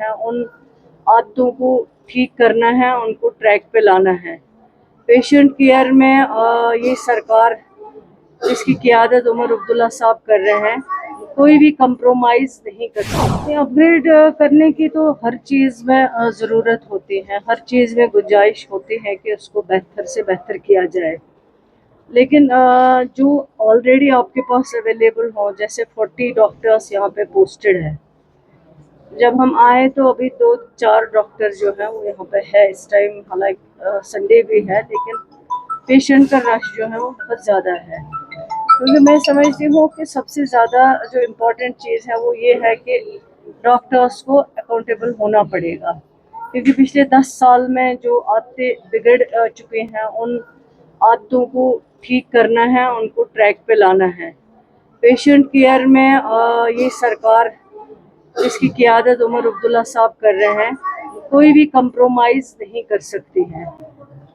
हैं, उन आदतों को ठीक करना है, उनको ट्रैक पे लाना है। पेशेंट केयर में ये सरकार जिसकी क़ियादत उमर अब्दुल्ला साहब कर रहे हैं, कोई भी कंप्रोमाइज़ नहीं कर सकते। अपग्रेड करने की तो हर चीज़ में ज़रूरत होती है, हर चीज़ में गुंजाइश होती है कि उसको बेहतर से बेहतर किया जाए। लेकिन जो ऑलरेडी आपके पास अवेलेबल हो, जैसे 40 डॉक्टर्स यहाँ पे पोस्टेड है। जब हम आए तो अभी 2-4 डॉक्टर जो है वो यहाँ पे है इस टाइम, हालांकि संडे भी है, लेकिन पेशेंट का रश जो है वो बहुत ज़्यादा है। क्योंकि मैं समझती हूँ कि सबसे ज़्यादा जो इम्पोर्टेंट चीज़ है वो ये है कि डॉक्टर्स को अकाउंटेबल होना पड़ेगा, क्योंकि पिछले 10 साल में जो आदतें बिगड़ चुके हैं, उन आदतों को ठीक करना है, उनको ट्रैक पे लाना है। पेशेंट केयर में ये सरकार जिसकी क़ियादत उमर अब्दुल्ला साहब कर रहे हैं, कोई भी कंप्रोमाइज़ नहीं कर सकती है।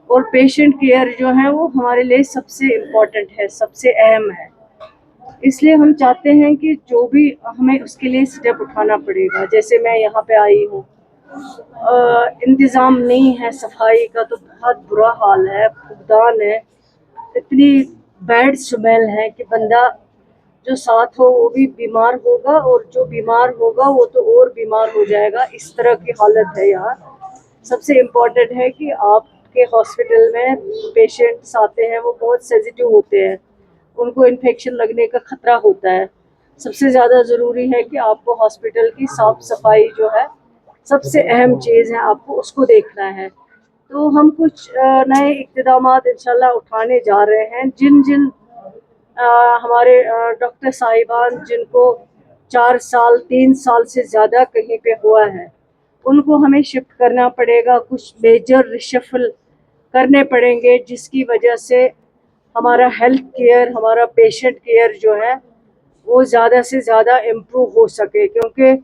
और पेशेंट केयर जो है वो हमारे लिए सबसे इम्पोर्टेंट है, सबसे अहम है। इसलिए हम चाहते हैं कि जो भी हमें उसके लिए स्टेप उठाना पड़ेगा। जैसे मैं यहाँ पे आई हूँ, इंतज़ाम नहीं है सफाई का, तो बहुत बुरा हाल है, फुकदान है, इतनी बैड स्मेल है कि बंदा जो साथ हो वो भी बीमार होगा, और जो बीमार होगा वो तो और बीमार हो जाएगा। इस तरह की हालत है यहाँ। सबसे इम्पोर्टेंट है कि आपके हॉस्पिटल में पेशेंट्स आते हैं, वो बहुत सेंसिटिव होते हैं, उनको इन्फेक्शन लगने का खतरा होता है। सबसे ज़्यादा ज़रूरी है कि आपको हॉस्पिटल की साफ़ सफाई जो है सबसे अहम चीज़ है, आपको उसको देखना है। तो हम कुछ नए इक़्तिदामात इंशाल्लाह उठाने जा रहे हैं। जिन जिन हमारे डॉक्टर साहिबान जिनको 4 साल 3 साल से ज़्यादा कहीं पे हुआ है, उनको हमें शिफ्ट करना पड़ेगा, कुछ मेजर रिशफल करने पड़ेंगे, जिसकी वजह से हमारा हेल्थ केयर, हमारा पेशेंट केयर जो है वो ज़्यादा से ज़्यादा इम्प्रूव हो सके। क्योंकि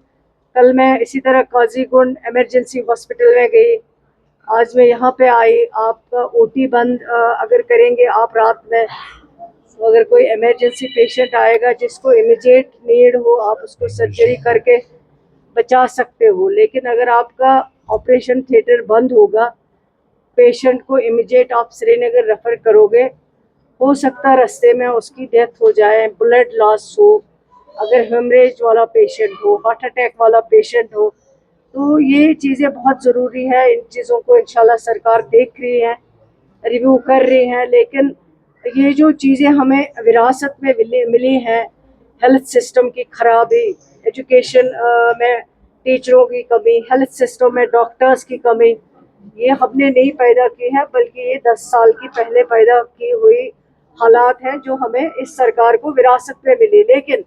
कल मैं इसी तरह काजीगुंड इमरजेंसी हॉस्पिटल में गई, आज मैं यहाँ पे आई। आपका ओटी बंद अगर करेंगे आप रात में, तो अगर कोई इमरजेंसी पेशेंट आएगा जिसको इमीडिएट नीड हो, आप उसको सर्जरी करके बचा सकते हो। लेकिन अगर आपका ऑपरेशन थिएटर बंद होगा, पेशेंट को इमीडिएट आप श्रीनगर रेफर करोगे, हो सकता है रास्ते में उसकी डेथ हो जाए, ब्लड लॉस हो, अगर हेमरेज वाला पेशेंट हो, हार्ट अटैक वाला पेशेंट हो। तो ये चीज़ें बहुत ज़रूरी है। इन चीज़ों को इंशाल्लाह सरकार देख रही है, रिव्यू कर रही है। लेकिन ये जो चीज़ें हमें विरासत में मिली हैं, हेल्थ सिस्टम की खराबी, एजुकेशन में टीचरों की कमी, हेल्थ सिस्टम में डॉक्टर्स की कमी, ये हमने नहीं पैदा की है, बल्कि ये 10 साल की पहले पैदा की हुई हालात हैं जो हमें इस सरकार को विरासत में मिली। लेकिन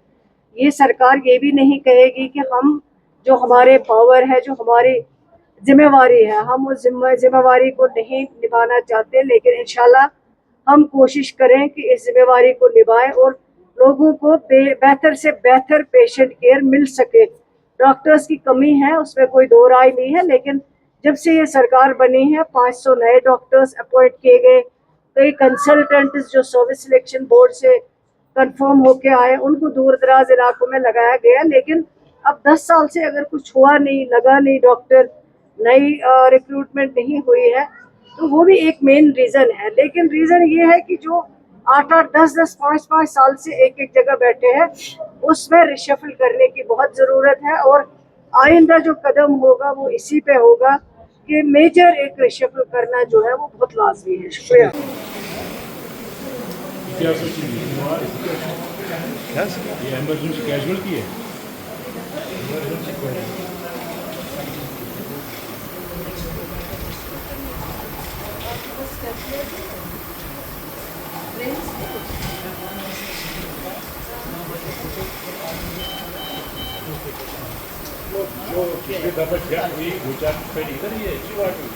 ये सरकार ये भी नहीं कहेगी कि हम जो हमारे पावर है, जो हमारी जिम्मेवारी है, हम उस जिम्मेवारी को नहीं निभाना चाहते। लेकिन इंशाल्लाह हम कोशिश करें कि इस जिम्मेवारी को निभाएं और लोगों को बेहतर से बेहतर पेशेंट केयर मिल सके। डॉक्टर्स की कमी है, उसमें कोई दो राय नहीं है, लेकिन जब से ये सरकार बनी है 500 नए डॉक्टर्स अपॉइंट किए गए, कई कंसल्टेंट्स जो सर्विस सिलेक्शन बोर्ड से कंफर्म होके आए, उनको दूर दराज इलाकों में लगाया गया। लेकिन अब 10 साल से अगर कुछ हुआ नहीं, लगा नहीं, डॉक्टर नई रिक्रूटमेंट नहीं हुई है, तो वो भी एक मेन रीज़न है। लेकिन रीज़न ये है कि जो 8-8, 10-10, 5-5 साल से एक जगह बैठे हैं, उसमें रिशफल करने की बहुत ज़रूरत है। और आइंदा जो कदम होगा वो इसी पे होगा कि मेजर एक रिशफल करना जो है वो बहुत लाजमी है। शुक्रिया। ये इमरजेंसी कैजुअल्टी है। जो पिछले दफा डेथ हुई, 2-4 पहले इधर ही है, इसी वार्ड में,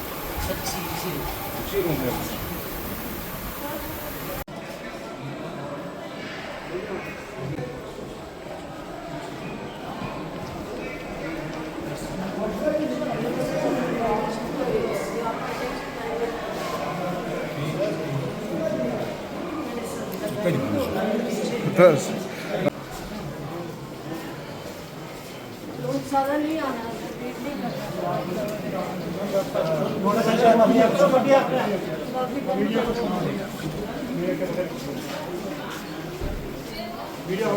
इसी रूम में। बस लोग ज़्यादा नहीं आना, वेट नहीं करना। वीडियो